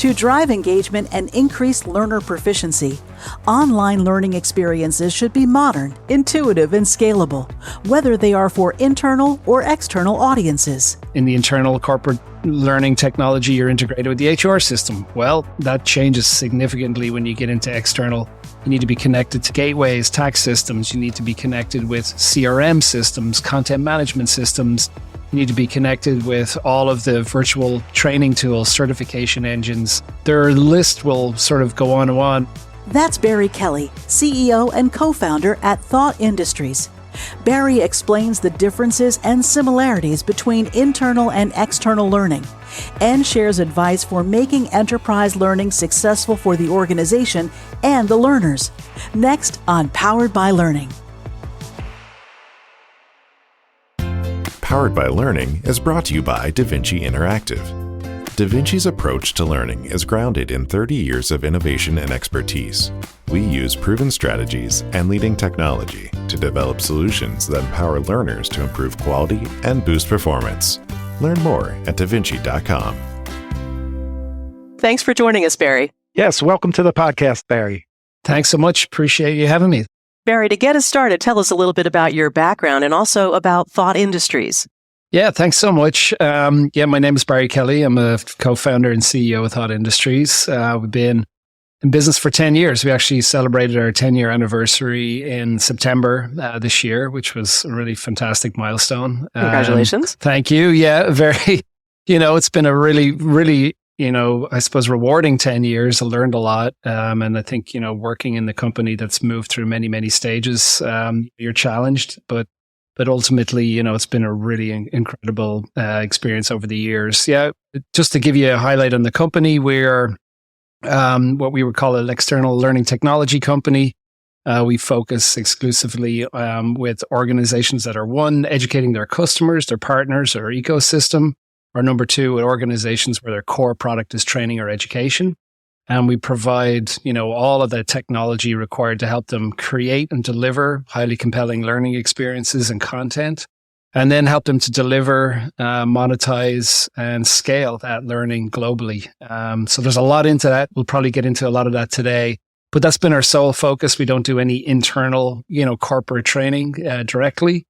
To drive engagement and increase learner proficiency, online learning experiences should be modern, intuitive, and scalable, whether they are for internal or external audiences. In the internal corporate learning technology, you're integrated with the HR system. Well, that changes significantly when you get into external. You need to be connected to gateways, tax systems. You need to be connected with CRM systems, content management systems. You need to be connected with all of the virtual training tools, certification engines. Their list will sort of go on and on. That's Barry Kelly, CEO and co-founder at Thought Industries. Barry explains the differences and similarities between internal and external learning and shares advice for making enterprise learning successful for the organization and the learners. Next on Powered by Learning. Powered by Learning is brought to you by DaVinci Interactive. DaVinci's approach to learning is grounded in 30 years of innovation and expertise. We use proven strategies and leading technology to develop solutions that empower learners to improve quality and boost performance. Learn more at davinci.com. Thanks for joining us, Barry. Yes, welcome to the podcast, Barry. Thanks so much. Appreciate you having me. Barry, to get us started, tell us a little bit about your background and also about Thought Industries. Yeah, thanks so much. My name is Barry Kelly. I'm a co-founder and CEO of Thought Industries. We've been in business for 10 years. We actually celebrated our 10-year anniversary in September this year, which was a really fantastic milestone. Congratulations. Thank you. Yeah, very, it's been a really, really, I suppose rewarding 10 years. I learned a lot. And I think, working in the company that's moved through many, many stages, you're challenged, but ultimately, it's been a really incredible experience over the years. Yeah, just to give you a highlight on the company, we're what we would call an external learning technology company. We focus exclusively with organizations that are, one, educating their customers, their partners, or ecosystem, or number two, with organizations where their core product is training or education. And we provide, all of the technology required to help them create and deliver highly compelling learning experiences and content, and then help them to deliver, monetize, and scale that learning globally. So there's a lot into that. We'll probably get into a lot of that today, but that's been our sole focus. We don't do any internal, corporate training directly.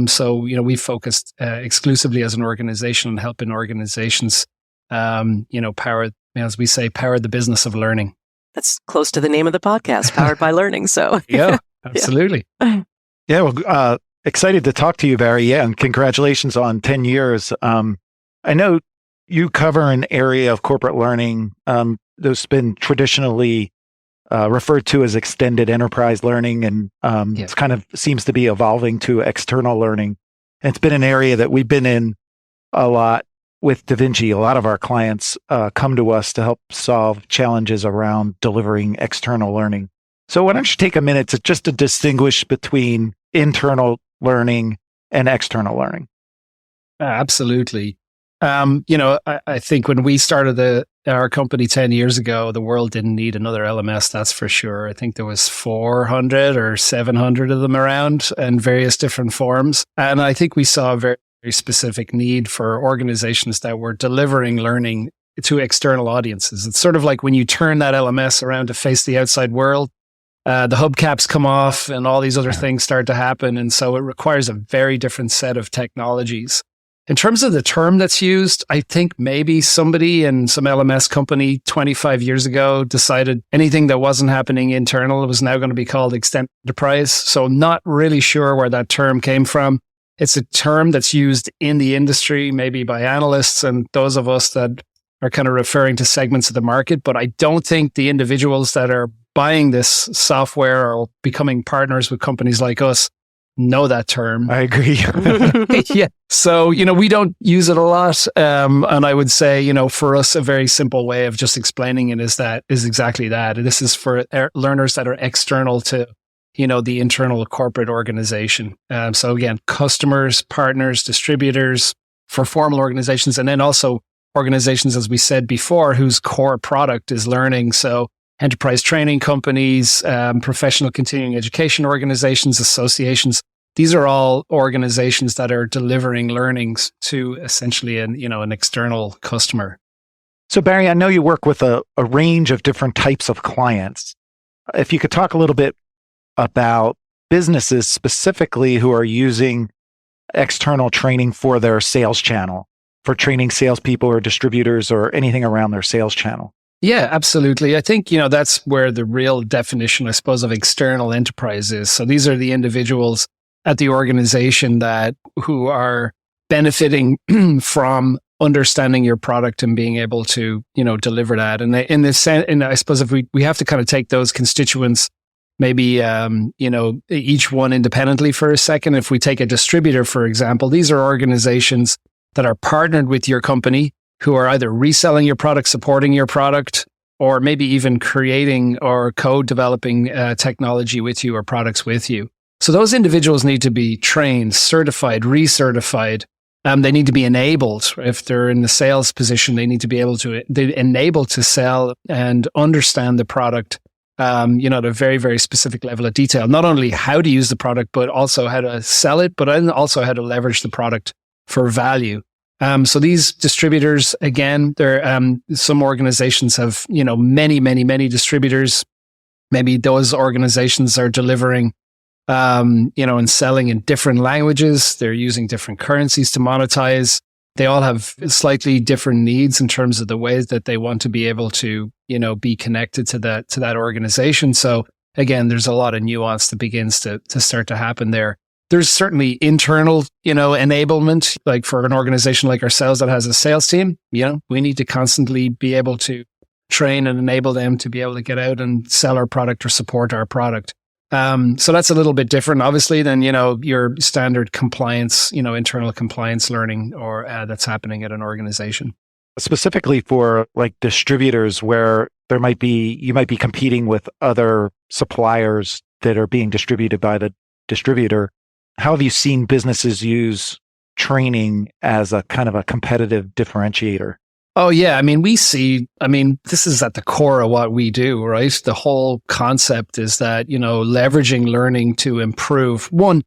So we focused exclusively as an organization on helping organizations, power, as we say, power the business of learning. That's close to the name of the podcast, Powered by Learning. So yeah, absolutely. Yeah, excited to talk to you, Barry. Yeah, and congratulations on 10 years. I know you cover an area of corporate learning that's been traditionally referred to as extended enterprise learning, and it kind of seems to be evolving to external learning. And it's been an area that we've been in a lot with DaVinci. A lot of our clients come to us to help solve challenges around delivering external learning. So why don't you take a minute to distinguish between internal learning and external learning? Absolutely. I think when we started our company 10 years ago, the world didn't need another LMS, that's for sure. I think there was 400 or 700 of them around in various different forms. And I think we saw a very specific need for organizations that were delivering learning to external audiences. It's sort of like when you turn that LMS around to face the outside world, the hubcaps come off and all these other things start to happen. And so it requires a very different set of technologies. In terms of the term that's used, I think maybe somebody in some LMS company 25 years ago decided anything that wasn't happening internal was now going to be called extended enterprise. So not really sure where that term came from. It's a term that's used in the industry, maybe by analysts and those of us that are kind of referring to segments of the market. But I don't think the individuals that are buying this software or becoming partners with companies like us know that term. I agree. Yeah. So, we don't use it a lot. And I would say, for us, a very simple way of just explaining it is exactly that. This is for learners that are external to the internal corporate organization. So again, customers, partners, distributors for formal organizations, and then also organizations, as we said before, whose core product is learning. So enterprise training companies, professional continuing education organizations, associations. These are all organizations that are delivering learnings to essentially an external customer. So Barry, I know you work with a range of different types of clients. If you could talk a little bit about businesses specifically who are using external training for their sales channel, for training salespeople or distributors or anything around their sales channel. Yeah, absolutely. I think, that's where the real definition, I suppose, of external enterprise is. So these are the individuals at the organization who are benefiting from understanding your product and being able to, deliver that. And I suppose if we have to kind of take those constituents, maybe, each one independently for a second. If we take a distributor, for example, these are organizations that are partnered with your company who are either reselling your product, supporting your product, or maybe even creating or co-developing technology with you or products with you. So those individuals need to be trained, certified, recertified. They need to be enabled. If they're in the sales position, they need to be enabled to sell and understand the product, at a very, very specific level of detail. Not only how to use the product, but also how to sell it, but also how to leverage the product for value. So these distributors, again, some organizations have, many, many, many distributors. Maybe those organizations are delivering, and selling in different languages. They're using different currencies to monetize. They all have slightly different needs in terms of the ways that they want to be able to, be connected to that organization. So again, there's a lot of nuance that begins to start to happen there. There's certainly internal, enablement, like for an organization like ourselves that has a sales team, we need to constantly be able to train and enable them to be able to get out and sell our product or support our product. So that's a little bit different, obviously, than, your standard compliance, internal compliance learning or that's happening at an organization. Specifically for like distributors where you might be competing with other suppliers that are being distributed by the distributor. How have you seen businesses use training as a kind of a competitive differentiator? Oh, yeah. This is at the core of what we do, right? The whole concept is that, leveraging learning to improve. One,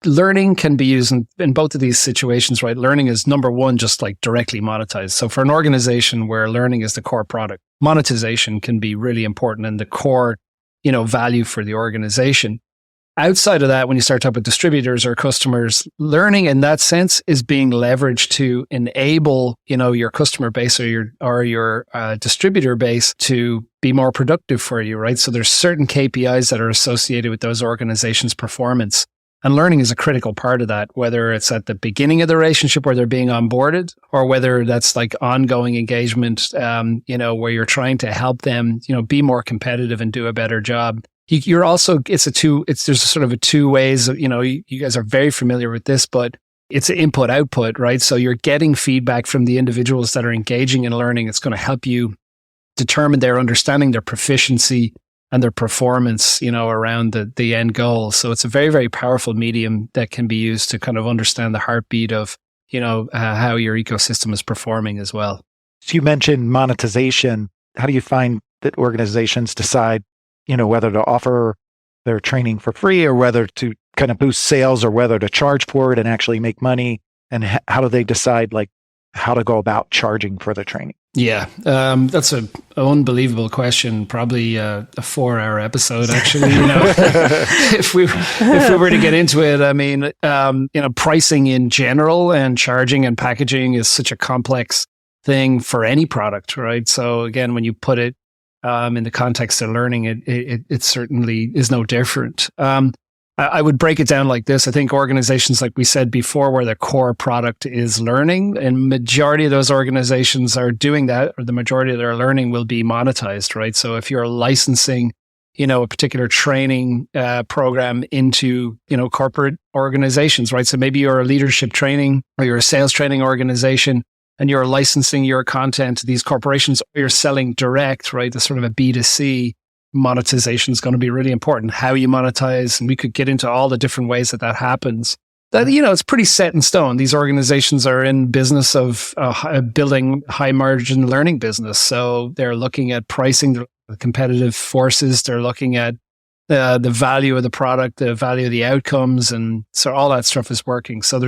learning can be used in both of these situations, right? Learning is number one, just like directly monetized. So for an organization where learning is the core product, monetization can be really important and the core, value for the organization. Outside of that, when you start talking about distributors or customers, learning in that sense is being leveraged to enable, your customer base or your distributor base to be more productive for you, right? So there's certain KPIs that are associated with those organizations' performance. And learning is a critical part of that, whether it's at the beginning of the relationship where they're being onboarded or whether that's like ongoing engagement, where you're trying to help them, be more competitive and do a better job. You're also, there's sort of a two ways, you guys are very familiar with this, but it's an input output, right? So you're getting feedback from the individuals that are engaging in learning. It's going to help you determine their understanding, their proficiency and their performance, around the end goal. So it's a very, very powerful medium that can be used to kind of understand the heartbeat of, how your ecosystem is performing as well. So you mentioned monetization. How do you find that organizations decide whether to offer their training for free or whether to kind of boost sales or whether to charge for it and actually make money? And how do they decide how to go about charging for the training? Yeah, that's an unbelievable question. Probably a 4-hour episode, actually. If we were to get into it, pricing in general and charging and packaging is such a complex thing for any product, right? So again, when you put it in the context of learning, it certainly is no different. I would break it down like this. I think organizations, like we said before, where the core product is learning, and majority of those organizations are doing that, or the majority of their learning will be monetized, right? So if you're licensing, a particular training program into, corporate organizations, right? So maybe you're a leadership training or you're a sales training organization, and you're licensing your content to these corporations, or you're selling direct, right? The sort of a B2C monetization is going to be really important. How you monetize, and we could get into all the different ways that happens. That, it's pretty set in stone. These organizations are in business of building high margin learning business. So they're looking at pricing, the competitive forces. They're looking at the value of the product, the value of the outcomes. And so all that stuff is working. So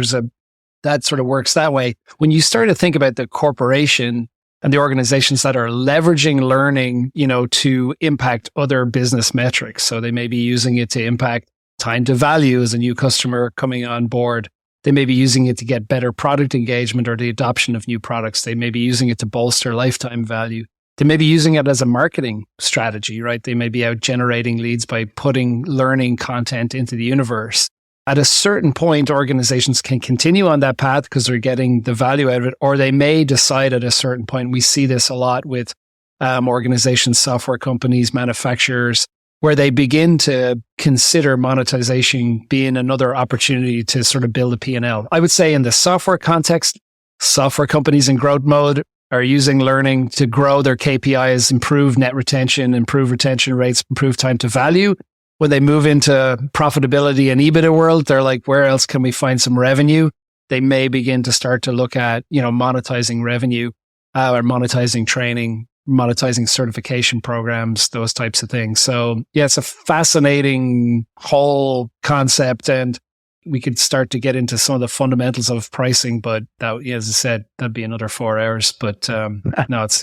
that sort of works that way. When you start to think about the corporation, and the organizations that are leveraging learning, to impact other business metrics. So they may be using it to impact time to value as a new customer coming on board. They may be using it to get better product engagement or the adoption of new products. They may be using it to bolster lifetime value. They may be using it as a marketing strategy, right? They may be out generating leads by putting learning content into the universe. At a certain point, organizations can continue on that path because they're getting the value out of it, or they may decide at a certain point. We see this a lot with organizations, software companies, manufacturers, where they begin to consider monetization being another opportunity to sort of build a P&L. I would say in the software context, software companies in growth mode are using learning to grow their KPIs, improve net retention, improve retention rates, improve time to value. When they move into profitability and EBITDA world, they're like, where else can we find some revenue? They may begin to start to look at, monetizing revenue or monetizing training, monetizing certification programs, those types of things. So yeah, it's a fascinating whole concept, and we could start to get into some of the fundamentals of pricing, but that, as I said, that'd be another 4 hours. But no, it's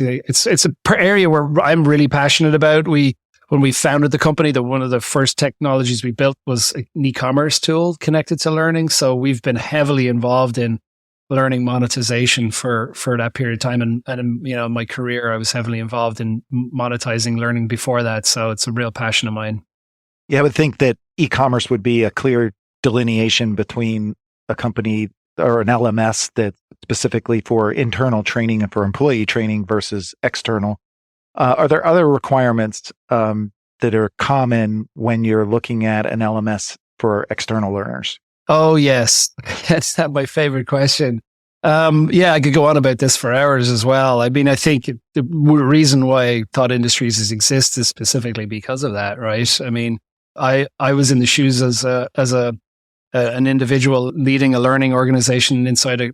an area where I'm really passionate about. When we founded the company, one of the first technologies we built was an e-commerce tool connected to learning. So we've been heavily involved in learning monetization for that period of time. And in my career, I was heavily involved in monetizing learning before that. So it's a real passion of mine. Yeah, I would think that e-commerce would be a clear delineation between a company or an LMS that's specifically for internal training and for employee training versus external. Are there other requirements that are common when you're looking at an LMS for external learners? Oh, yes. That's not my favorite question. I could go on about this for hours as well. I mean, I think the reason why Thought Industries exists is specifically because of that, right? I mean, I was in the shoes as an individual leading a learning organization inside a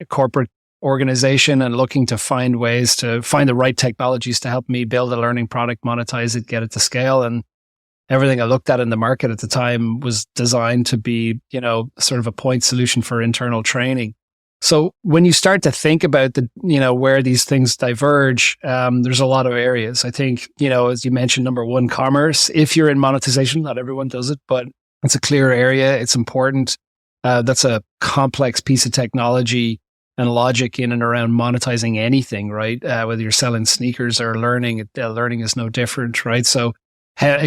corporate organization and looking to find ways to find the right technologies to help me build a learning product, monetize it, get it to scale. And everything I looked at in the market at the time was designed to be, sort of a point solution for internal training. So when you start to think about where these things diverge, there's a lot of areas. I think, as you mentioned, number one, commerce. If you're in monetization, not everyone does it, but it's a clear area. It's important. That's a complex piece of technology and logic in and around monetizing anything, right? Whether you're selling sneakers or learning, learning is no different, right? So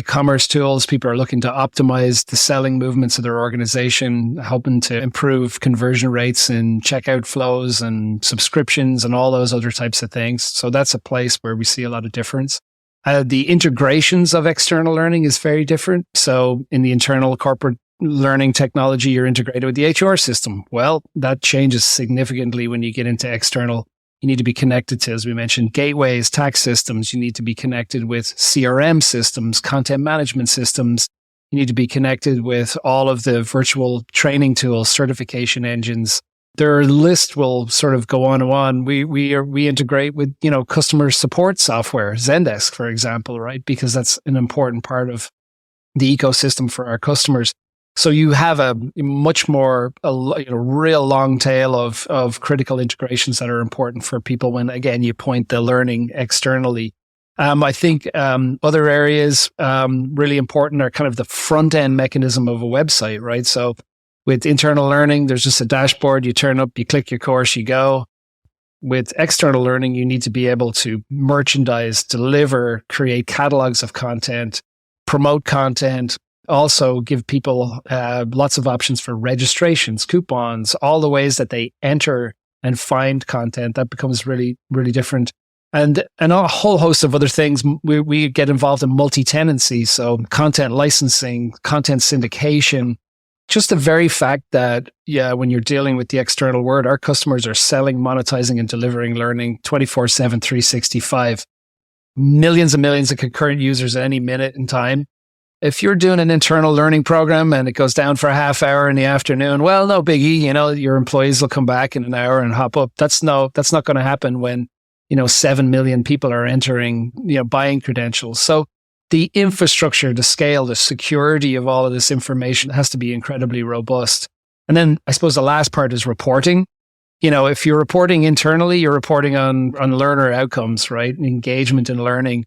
commerce tools, people are looking to optimize the selling movements of their organization, helping to improve conversion rates and checkout flows and subscriptions and all those other types of things. So that's a place where we see a lot of difference. The integrations of external learning is very different. So in the internal corporate learning technology, you're integrated with the HR system. Well, that changes significantly when you get into external. You need to be connected to, as we mentioned, gateways, tax systems. You need to be connected with CRM systems, content management systems. You need to be connected with all of the virtual training tools, certification engines. Their list will sort of go on and on. We integrate with, customer support software, Zendesk, for example, right? Because that's an important part of the ecosystem for our customers. So you have a much more, real long tail of critical integrations that are important for people when, again, you point the learning externally. I think other areas really important are kind of the front end mechanism of a website, right? So with internal learning, there's just a dashboard. You turn up, you click your course, you go. With external learning, you need to be able to merchandise, deliver, create catalogs of content, promote content, also give people lots of options for registrations, coupons, all the ways that they enter and find content. That becomes really, really different. And a whole host of other things. We get involved in multi-tenancy, so content licensing, content syndication. Just the very fact that, when you're dealing with the external world, our customers are selling, monetizing, and delivering learning 24/7, 365. Millions and millions of concurrent users at any minute in time. If you're doing an internal learning program and it goes down for a half hour in the afternoon, well, no biggie. Your employees will come back in an hour and hop up. That's not going to happen when 7 million people are entering, buying credentials. So the infrastructure, the scale, the security of all of this information has to be incredibly robust. And then I suppose the last part is reporting. if you're reporting internally, you're reporting on learner outcomes, right? Engagement in learning.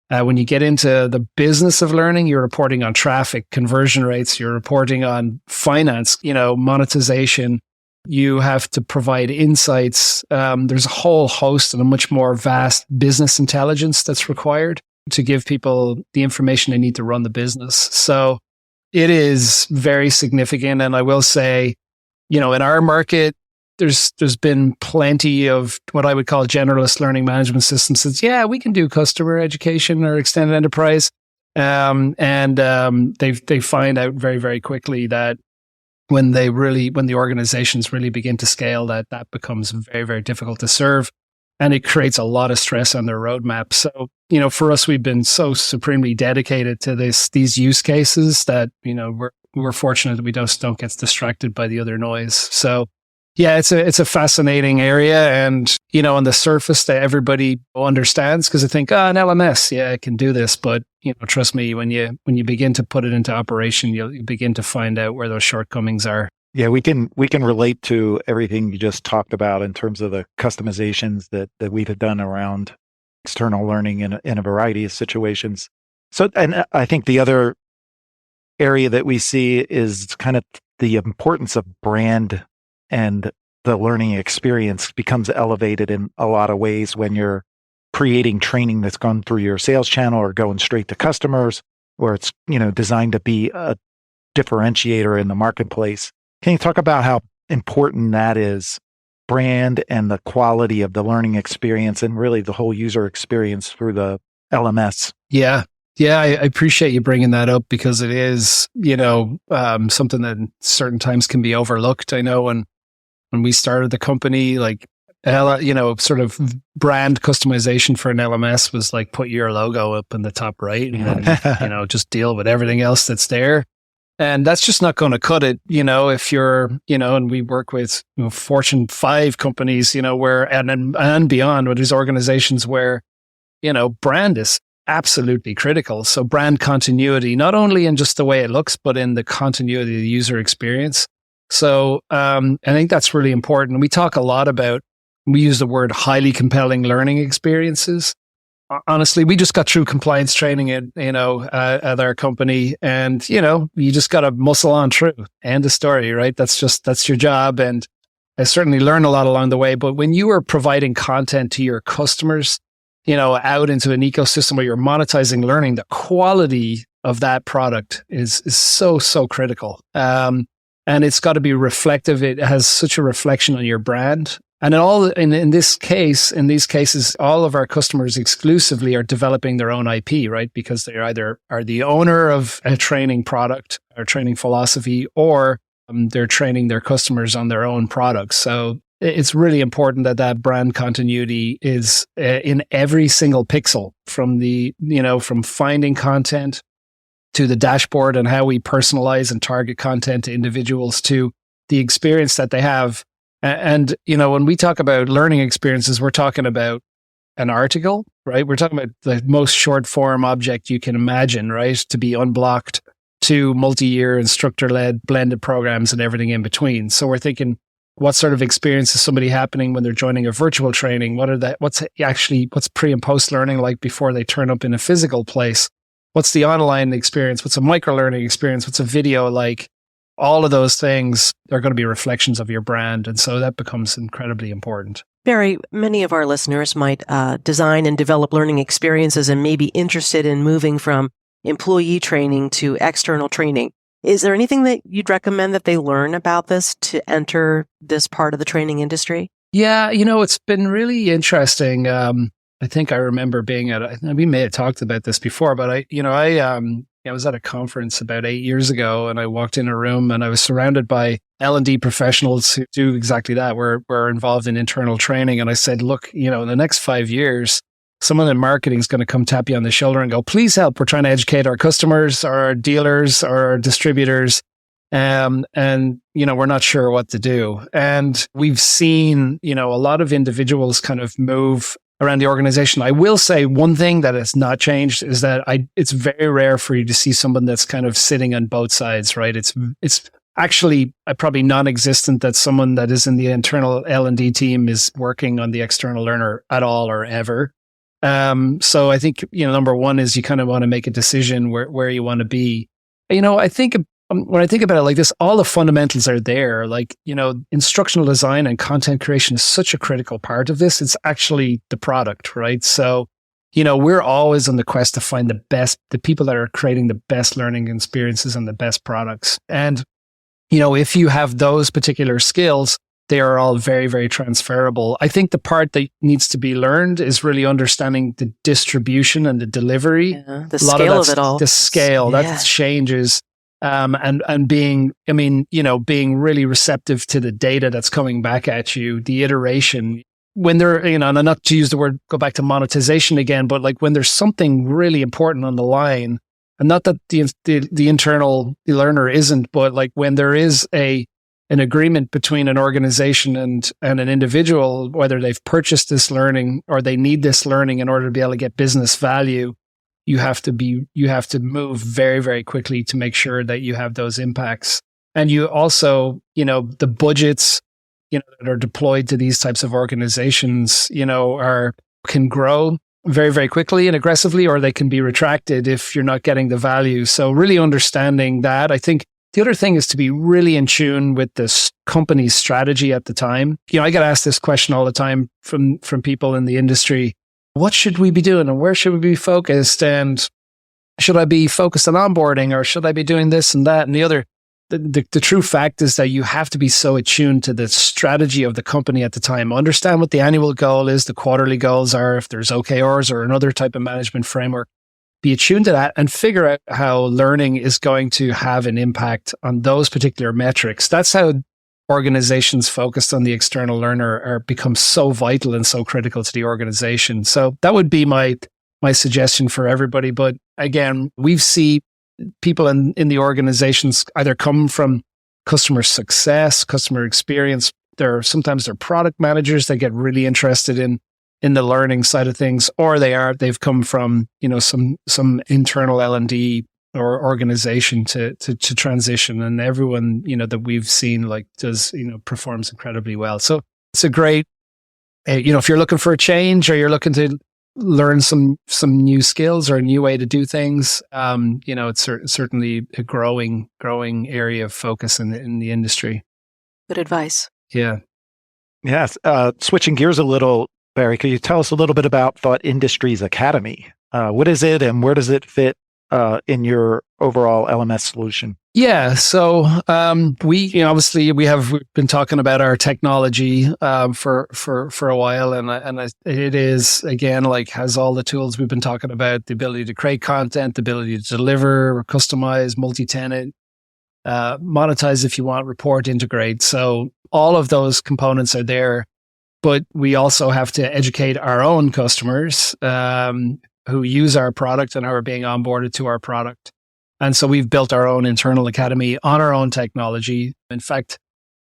When you get into the business of learning, you're reporting on traffic, conversion rates, you're reporting on finance, monetization. You have to provide insights. There's a whole host and a much more vast business intelligence that's required to give people the information they need to run the business. So it is very significant. And I will say, in our market, there's been plenty of what I would call generalist learning management systems. It's, we can do customer education or extended enterprise. They find out very, very quickly that when the organizations really begin to scale, that becomes very, very difficult to serve. And it creates a lot of stress on their roadmap. So, for us, we've been so supremely dedicated to these use cases that, we're fortunate that we don't get distracted by the other noise. So, yeah, it's a fascinating area, and on the surface that everybody understands, because I think, an LMS, I can do this, but trust me, when you begin to put it into operation, you'll begin to find out where those shortcomings are. Yeah, we can relate to everything you just talked about in terms of the customizations that we've done around external learning in a variety of situations. So, and I think the other area that we see is kind of the importance of brand, and the learning experience becomes elevated in a lot of ways when you're creating training that's gone through your sales channel or going straight to customers, or it's, designed to be a differentiator in the marketplace. Can you talk about how important that is, brand and the quality of the learning experience and really the whole user experience through the LMS? Yeah. Yeah, I appreciate you bringing that up, because it is, something that certain times can be overlooked. I know when we started the company, like, sort of brand customization for an LMS was like, put your logo up in the top right and, just deal with everything else that's there. And that's just not going to cut it, if you're, and we work with Fortune 5 companies, where, and beyond, with these organizations where, brand is absolutely critical. So brand continuity, not only in just the way it looks, but in the continuity of the user experience. So I think that's really important. We talk a lot about, we use the word highly compelling learning experiences. Honestly, we just got through compliance training at our company, and, you just got to muscle on through. End of story, right? That's your job. And I certainly learned a lot along the way. But when you are providing content to your customers, out into an ecosystem where you're monetizing learning, the quality of that product is so, so critical. And it's got to be reflective. It has such a reflection on your brand. And in these cases, all of our customers exclusively are developing their own IP, right? Because they either are the owner of a training product or training philosophy, or they're training their customers on their own products. So it's really important that brand continuity is in every single pixel, from from finding content to the dashboard and how we personalize and target content to individuals, to the experience that they have. And, when we talk about learning experiences, we're talking about an article, right? We're talking about the most short form object you can imagine, right? To be unblocked, to multi-year instructor-led blended programs and everything in between. So we're thinking, what sort of experience is somebody happening when they're joining a virtual training? What's pre and post learning like before they turn up in a physical place? What's the online experience? What's a micro learning experience? What's a video like? All of those things are going to be reflections of your brand. And so that becomes incredibly important. Barry, many of our listeners might design and develop learning experiences and may be interested in moving from employee training to external training. Is there anything that you'd recommend that they learn about this to enter this part of the training industry? Yeah, it's been really interesting. I think I remember we may have talked about this before, but I was at a conference about 8 years ago, and I walked in a room and I was surrounded by L&D professionals who do exactly that. We're involved in internal training. And I said, look, in the next 5 years, someone in marketing is going to come tap you on the shoulder and go, please help. We're trying to educate our customers, our dealers, our distributors. And we're not sure what to do. And we've seen, a lot of individuals kind of move around the organization. I will say one thing that has not changed is that it's very rare for you to see someone that's kind of sitting on both sides, right? It's actually probably non-existent that someone that is in the internal L&D team is working on the external learner at all or ever. So I think, number one is you kind of want to make a decision where you want to be. I think when I think about it like this, all the fundamentals are there. Like, instructional design and content creation is such a critical part of this. It's actually the product, right? So, we're always on the quest to find the people that are creating the best learning experiences and the best products. And, if you have those particular skills, they are all very, very transferable. I think the part that needs to be learned is really understanding the distribution and the delivery. Yeah, the scale of it all. The scale, that changes. And being really receptive to the data that's coming back at you, the iteration. When they're, and not to use the word, go back to monetization again, but like when there's something really important on the line, and not that the internal learner isn't, but like when there is an agreement between an organization and an individual, whether they've purchased this learning or they need this learning in order to be able to get business value, you have to move very, very quickly to make sure that you have those impacts. And you also, the budgets, that are deployed to these types of organizations, can grow very, very quickly and aggressively, or they can be retracted if you're not getting the value. So really understanding that. I think the other thing is to be really in tune with this company's strategy at the time. I get asked this question all the time from people in the industry. What should we be doing and where should we be focused? And should I be focused on onboarding or should I be doing this and that and the other? The true fact is that you have to be so attuned to the strategy of the company at the time. Understand what the annual goal is, the quarterly goals are, if there's OKRs or another type of management framework. Be attuned to that and figure out how learning is going to have an impact on those particular metrics. That's how organizations focused on the external learner become so vital and so critical to the organization. So that would be my suggestion for everybody. But again, we've seen people in the organizations either come from customer success, customer experience. Sometimes they're product managers that get really interested in the learning side of things, or they've come from some internal L&D or organization to transition, and everyone that we've seen performs incredibly well. So it's a great if you're looking for a change or you're looking to learn some new skills or a new way to do things, it's certainly a growing area of focus in the industry. Good advice. Yeah. Yes. Switching gears a little, Barry, could you tell us a little bit about Thought Industries Academy? What is it and where does it fit in your overall LMS solution? Yeah, so obviously we've been talking about our technology for a while, and it is again has all the tools we've been talking about: the ability to create content, the ability to deliver, customize, multi-tenant, monetize if you want, report, integrate. So all of those components are there, but we also have to educate our own customers who use our product and are being onboarded to our product. And so we've built our own internal academy on our own technology. In fact,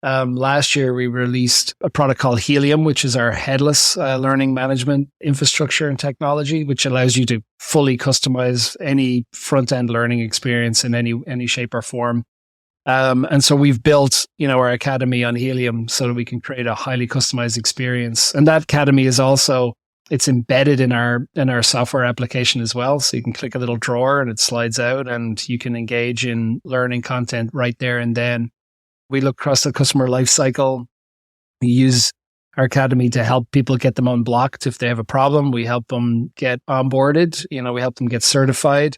last year we released a product called Helium, which is our headless learning management infrastructure and technology, which allows you to fully customize any front-end learning experience in any shape or form. And so we've built, our academy on Helium so that we can create a highly customized experience. And that academy is also it's embedded in our software application as well. So you can click a little drawer and it slides out and you can engage in learning content right there and then. We look across the customer life cycle. We use our academy to help people get them unblocked if they have a problem. We help them get onboarded. We help them get certified.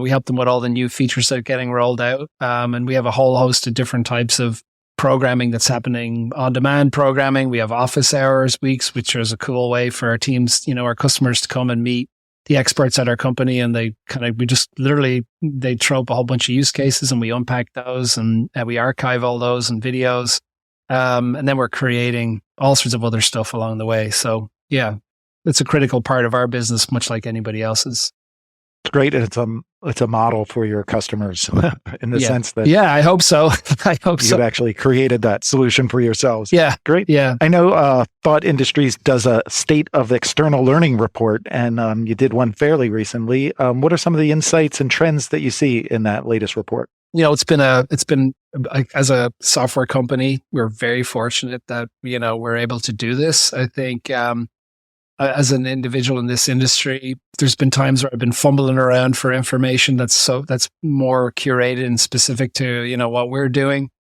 We help them with all the new features that are getting rolled out. And we have a whole host of different types of programming that's happening, on-demand programming. We have office hours weeks, which is a cool way for our teams, our customers to come and meet the experts at our company. And they throw up a whole bunch of use cases and we unpack those and we archive all those and videos. And then we're creating all sorts of other stuff along the way. So yeah, it's a critical part of our business, much like anybody else's. It's great. It's a model for your customers in the sense that I hope so. You've actually created that solution for yourselves. Yeah, great. Yeah, I know Thought Industries does a state of external learning report, and you did one fairly recently. What are some of the insights and trends that you see in that latest report? it's been as a software company, we're very fortunate that, we're able to do this. I think, as an individual in this industry, there's been times where I've been fumbling around for information that's more curated and specific to, what we're doing.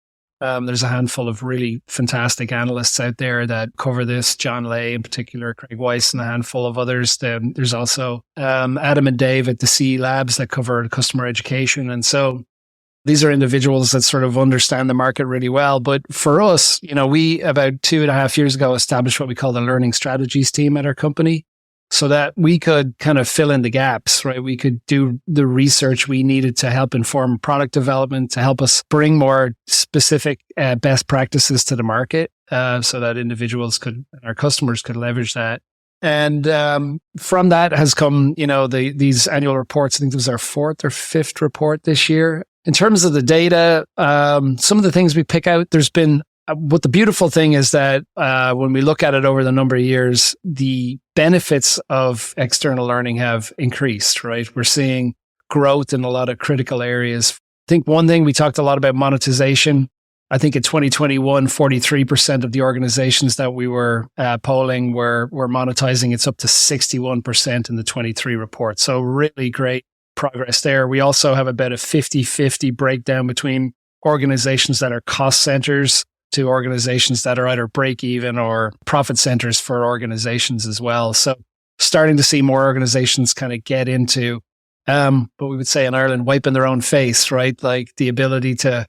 There's a handful of really fantastic analysts out there that cover this. John Lay in particular, Craig Weiss, and a handful of others. There's also Adam and Dave at the CE Labs that cover customer education. And so these are individuals that sort of understand the market really well. But for us, we about 2.5 years ago established what we call the learning strategies team at our company, so that we could kind of fill in the gaps, right? We could do the research we needed to help inform product development, to help us bring more specific best practices to the market, so that individuals and our customers could leverage that. And from that has come, these annual reports. I think this was our 4th or 5th report this year. In terms of the data, some of the things we pick out, there's been, what the beautiful thing is that when we look at it over the number of years, the benefits of external learning have increased, right? We're seeing growth in a lot of critical areas. I think one thing, we talked a lot about monetization. I think in 2021, 43% of the organizations that we were polling were monetizing. It's up to 61% in the 23 report. So really great progress there. We also have about a 50-50 breakdown between organizations that are cost centers to organizations that are either break even or profit centers for organizations as well. So starting to see more organizations kind of get into, what we would say in Ireland, wiping their own face, right? Like the ability to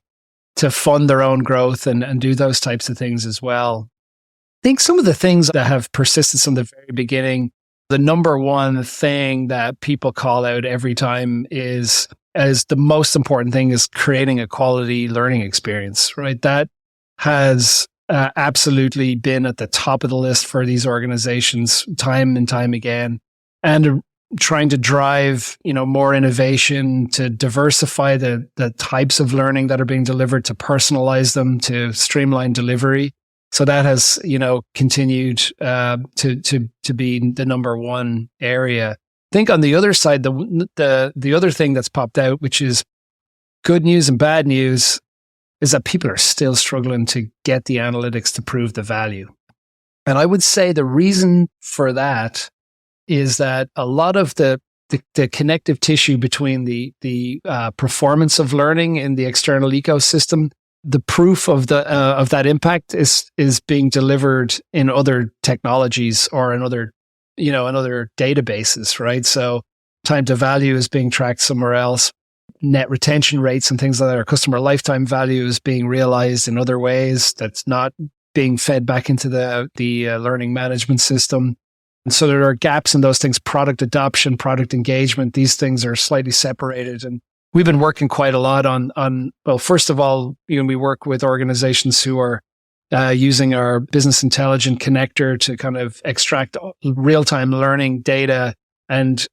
fund their own growth and do those types of things as well. I think some of the things that have persisted from the very beginning, the number one thing that people call out every time is the most important thing is creating a quality learning experience, right? That has absolutely been at the top of the list for these organizations time and time again, and trying to drive, more innovation, to diversify the types of learning that are being delivered, to personalize them, to streamline delivery. So that has, continued to be the number one area. I think on the other side, the other thing that's popped out, which is good news and bad news, is that people are still struggling to get the analytics to prove the value. And I would say the reason for that is that a lot of the connective tissue between the performance of learning in the external ecosystem, the proof of that impact is being delivered in other technologies or in other databases, right? So time to value is being tracked somewhere else. Net retention rates and things like that, or customer lifetime value is being realized in other ways that's not being fed back into the learning management system. And so there are gaps in those things. Product adoption, product engagement, these things are slightly separated. And we've been working quite a lot on well, first of all, we work with organizations who are using our business intelligence connector to kind of extract real-time learning data and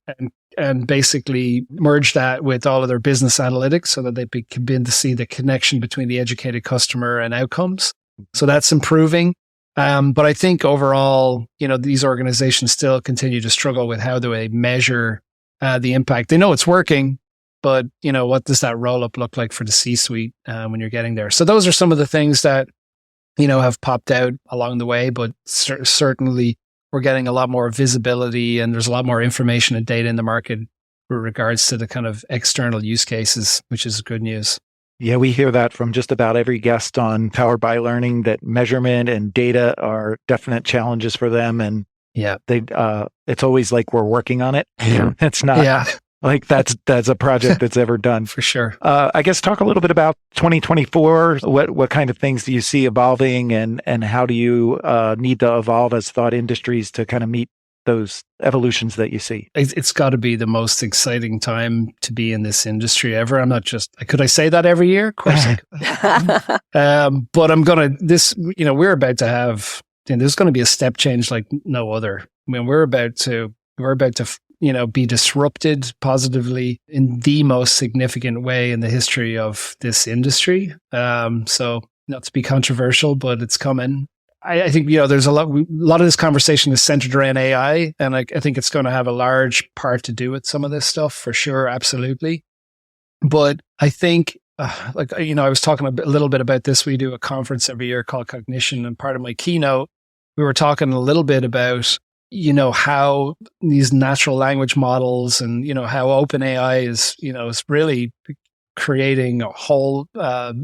basically merge that with all of their business analytics so that they can begin to see the connection between the educated customer and outcomes. So that's improving. But I think overall, these organizations still continue to struggle with how do they measure the impact. They know it's working, but what does that roll up look like for the C-suite when you're getting there? So those are some of the things that have popped out along the way, but certainly we're getting a lot more visibility and there's a lot more information and data in the market with regards to the kind of external use cases, which is good news. Yeah, we hear that from just about every guest on Powered by Learning, that measurement and data are definite challenges for them. And it's always like we're working on it. It's not like that's a project that's ever done. For sure. I guess talk a little bit about 2024. What kind of things do you see evolving, and how do you need to evolve as thought industries to kind of meet those evolutions that you see? It's got to be the most exciting time to be in this industry ever. I'm not just, could I say that every year? Of course I could. But I'm going to, we're about to have, there's going to be a step change like no other. I mean, we're about to be disrupted positively in the most significant way in the history of this industry. So not to be controversial, but it's coming. I think, there's a lot of this conversation is centered around AI, and I think it's going to have a large part to do with some of this stuff for sure. Absolutely. But I think I was talking a little bit about this. We do a conference every year called Cognition, and part of my keynote, we were talking a little bit about, how these natural language models and, how OpenAI is really creating a whole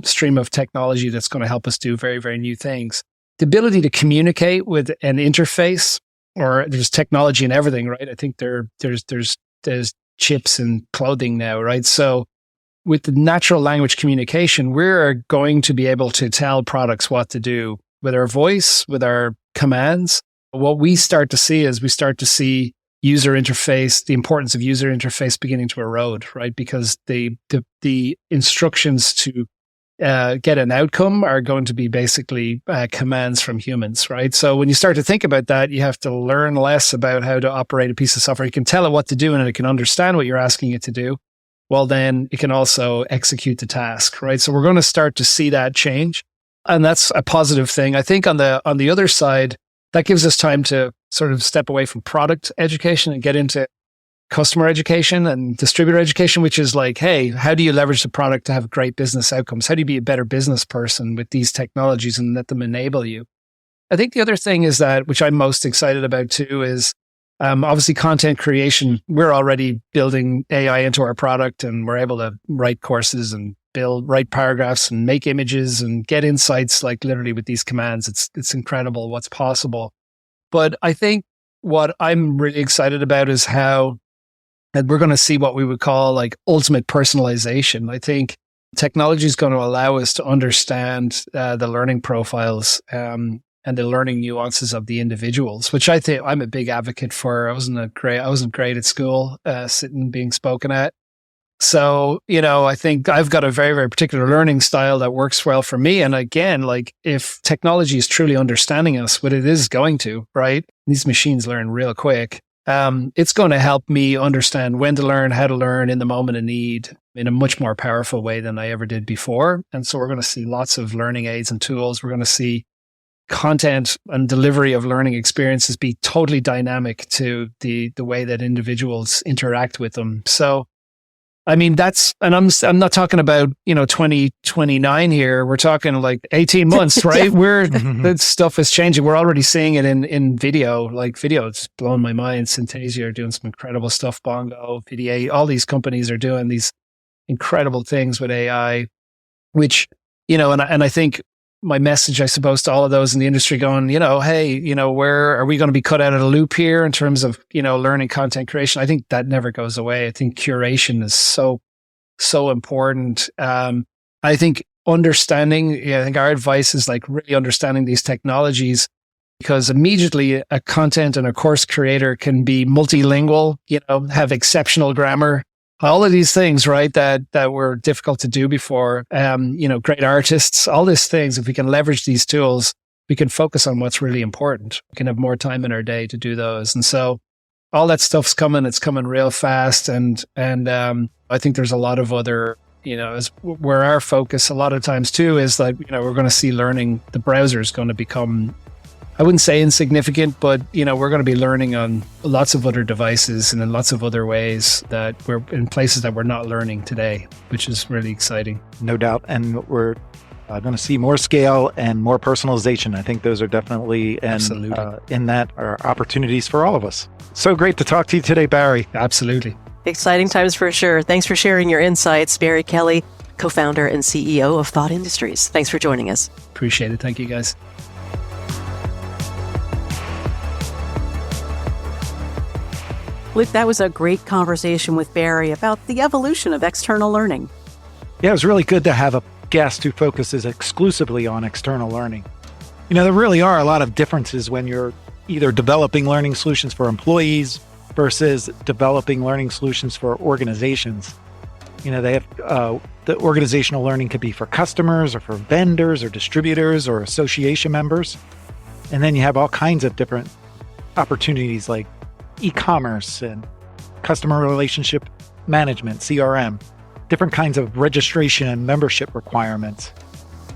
stream of technology that's going to help us do very, very new things. The ability to communicate with an interface, or there's technology in everything, right? I think there's chips in clothing now, right? So with the natural language communication, we're going to be able to tell products what to do with our voice, with our commands. What we start to see is user interface, the importance of user interface beginning to erode, right? Because the instructions to get an outcome are going to be basically commands from humans, right? So when you start to think about that, you have to learn less about how to operate a piece of software. You can tell it what to do and it can understand what you're asking it to do. Well, then it can also execute the task, right? So we're going to start to see that change. And that's a positive thing. I think on the other side, that gives us time to sort of step away from product education and get into customer education and distributor education, which is like, hey, how do you leverage the product to have great business outcomes? How do you be a better business person with these technologies and let them enable you? I think the other thing is that, which I'm most excited about too, is obviously content creation. We're already building AI into our product, and we're able to write courses and write paragraphs and make images and get insights like literally with these commands. It's incredible what's possible. But I think what I'm really excited about is how that we're going to see what we would call like ultimate personalization. I think technology is going to allow us to understand the learning profiles and the learning nuances of the individuals, which I think I'm a big advocate for. I wasn't great at school, sitting being spoken at. So, I think I've got a very, very particular learning style that works well for me. And again, like if technology is truly understanding us, what it is going to, right? These machines learn real quick. It's going to help me understand when to learn, how to learn in the moment of need in a much more powerful way than I ever did before. And so we're going to see lots of learning aids and tools. We're going to see content and delivery of learning experiences be totally dynamic to the way that individuals interact with them. So, I mean, and I'm not talking about, 2029 here. We're talking like 18 months, right? That stuff is changing. We're already seeing it in video, it's blown my mind. Synthesia are doing some incredible stuff. Bongo, VDA, all these companies are doing these incredible things with AI, which, and I think my message, I suppose, to all of those in the industry going, hey, where are we going to be cut out of the loop here in terms of, learning content creation? I think that never goes away. I think curation is so important. I think I think our advice is like really understanding these technologies, because immediately a content and a course creator can be multilingual, have exceptional grammar, all of these things, right, that were difficult to do before. Great artists, all these things. If we can leverage these tools, we can focus on what's really important. We can have more time in our day to do those. And so all that stuff's coming. It's coming real fast. And I think there's a lot of other, where our focus a lot of times too is like, we're going to see learning. The browser is going to become, I wouldn't say insignificant, but, we're going to be learning on lots of other devices and in lots of other ways that we're in places that we're not learning today, which is really exciting. No doubt. And we're going to see more scale and more personalization. I think those are definitely, in that are opportunities for all of us. So great to talk to you today, Barry. Absolutely. Exciting times for sure. Thanks for sharing your insights, Barry Kelly, co-founder and CEO of Thought Industries. Thanks for joining us. Appreciate it. Thank you, guys. Luke, that was a great conversation with Barry about the evolution of external learning. Yeah, it was really good to have a guest who focuses exclusively on external learning. There really are a lot of differences when you're either developing learning solutions for employees versus developing learning solutions for organizations. They have the organizational learning could be for customers or for vendors or distributors or association members. And then you have all kinds of different opportunities like e-commerce and customer relationship management, CRM, different kinds of registration and membership requirements.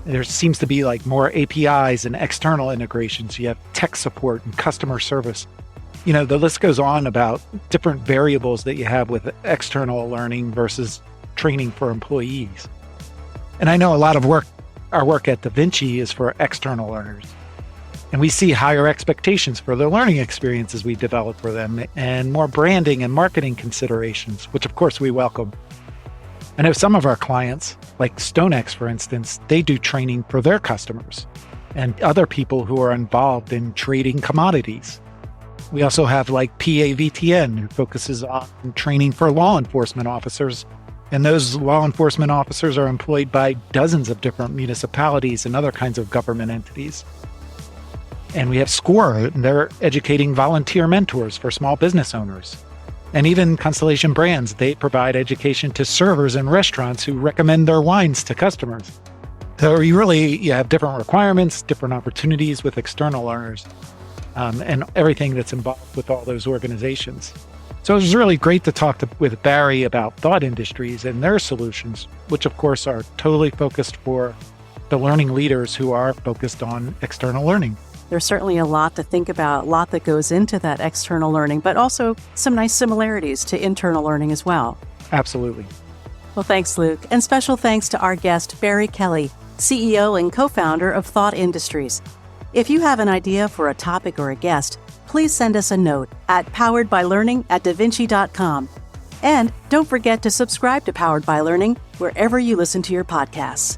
There seems to be like more APIs and external integrations. You have tech support and customer service. The list goes on about different variables that you have with external learning versus training for employees. And I know a lot of our work at DaVinci is for external learners. And we see higher expectations for the learning experiences we develop for them and more branding and marketing considerations, which of course we welcome. I know some of our clients, like StoneX, for instance, they do training for their customers and other people who are involved in trading commodities. We also have like PAVTN, who focuses on training for law enforcement officers. And those law enforcement officers are employed by dozens of different municipalities and other kinds of government entities. And we have SCORE, and they're educating volunteer mentors for small business owners. And even Constellation Brands, they provide education to servers in restaurants who recommend their wines to customers. So you have different requirements, different opportunities with external learners, and everything that's involved with all those organizations. So it was really great to talk with Barry about Thought Industries and their solutions, which of course are totally focused for the learning leaders who are focused on external learning. There's certainly a lot to think about, a lot that goes into that external learning, but also some nice similarities to internal learning as well. Absolutely. Well, thanks, Luke. And special thanks to our guest, Barry Kelly, CEO and co-founder of Thought Industries. If you have an idea for a topic or a guest, please send us a note at poweredbylearning@davinci.com. And don't forget to subscribe to Powered by Learning wherever you listen to your podcasts.